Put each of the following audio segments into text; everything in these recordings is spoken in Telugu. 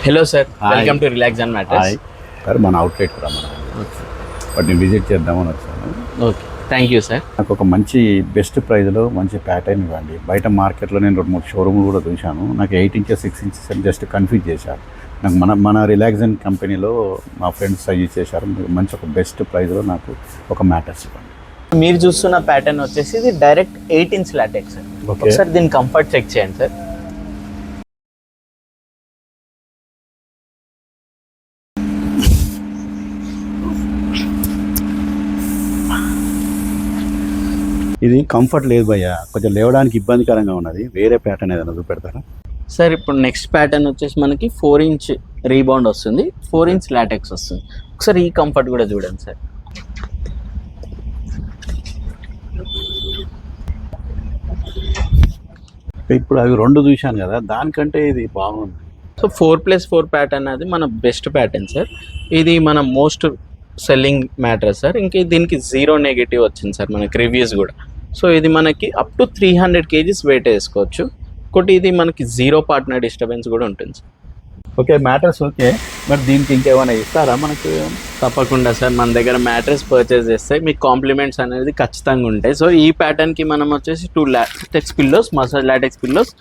Hello sir, hi. Welcome to relax and matters. Hi sir, మన అవుట్లెట్ కూడా మనం వాటిని విజిట్ చేద్దామని వచ్చాను. Okay, thank you sir. నాకు ఒక మంచి బెస్ట్ ప్రైస్లో మంచి ప్యాటర్న్ ఇవ్వండి. బయట మార్కెట్లో నేను 2-3 షోరూమ్లు కూడా చూశాను. నాకు 8 ఇంచెస్ 6 ఇంచెస్ అని జస్ట్ కన్ఫ్యూజ్ చేశారు. నాకు మన రిలాక్స్ అండ్ కంపెనీలో మా ఫ్రెండ్స్ సజెస్ట్ చేశారు. మంచి ఒక బెస్ట్ ప్రైస్లో నాకు ఒక మ్యాటర్స్ ఇవ్వండి. మీరు చూస్తున్న ప్యాటర్న్ వచ్చేసి ఇది direct 8 inch LaTeX sir. Okay. ఒకసారి దీని కంఫర్ట్ చెక్ చేయండి సార్. ఇది కంఫర్ట్ లేదు భయ్య, కొంచెం లేవడానికి ఇబ్బందికరంగా ఉన్నది. వేరే ప్యాటర్న్ ఏదైనా చూపెడతారా? సార్ ఇప్పుడు నెక్స్ట్ ప్యాటర్న్ వచ్చేసి మనకి 4 ఇంచ్ రీబౌండ్ వస్తుంది, 4 ఇంచ్ లాటెక్స్ వస్తుంది. ఒకసారి ఈ కంఫర్ట్ కూడా చూడండి సార్. ఇప్పుడు అవి 2 చూశాను కదా, దానికంటే ఇది బాగుంది. సో 4+4 ప్యాటర్న్ అది మన బెస్ట్ ప్యాటర్న్ సార్. ఇది మన మోస్ట్ సెల్లింగ్ మ్యాటర్ సార్. ఇంకా దీనికి 0 నెగిటివ్ వచ్చింది సార్ మనకి రివ్యూస్ కూడా. సో ఇది మనకి అప్ టు 300 kgs వెయిట్ వేసుకోవచ్చు. ఒకటి ఇది మనకి 0 పార్ట్నర్ డిస్టర్బెన్స్ కూడా ఉంటుంది సార్. Okay, matters okay. మరి దీనికి ఇంకేమైనా ఇస్తారా మనకి? తప్పకుండా సార్, మన దగ్గర మ్యాట్రెస్ పర్చేస్ చేస్తే మీకు కాంప్లిమెంట్స్ అనేది ఖచ్చితంగా ఉంటాయి. సో ఈ ప్యాటర్న్కి మనం వచ్చేసి 2 LaTeX pillows, massage LaTeX pillows,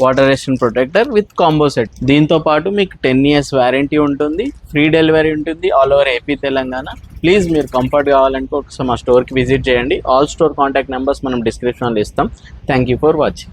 water resistant protector with combo set. దీంతో పాటు మీకు 10 years వారంటీ ఉంటుంది, ఫ్రీ డెలివరీ ఉంటుంది all over AP Telangana. Please మీరు కంఫర్ట్ కావాలంటే ఒకసారి మా స్టోర్కి విజిట్ చేయండి. ఆల్ స్టోర్ కాంటాక్ట్ నెంబర్స్ మనం డిస్క్రిప్షన్లో ఇస్తాం. Thank you for watching.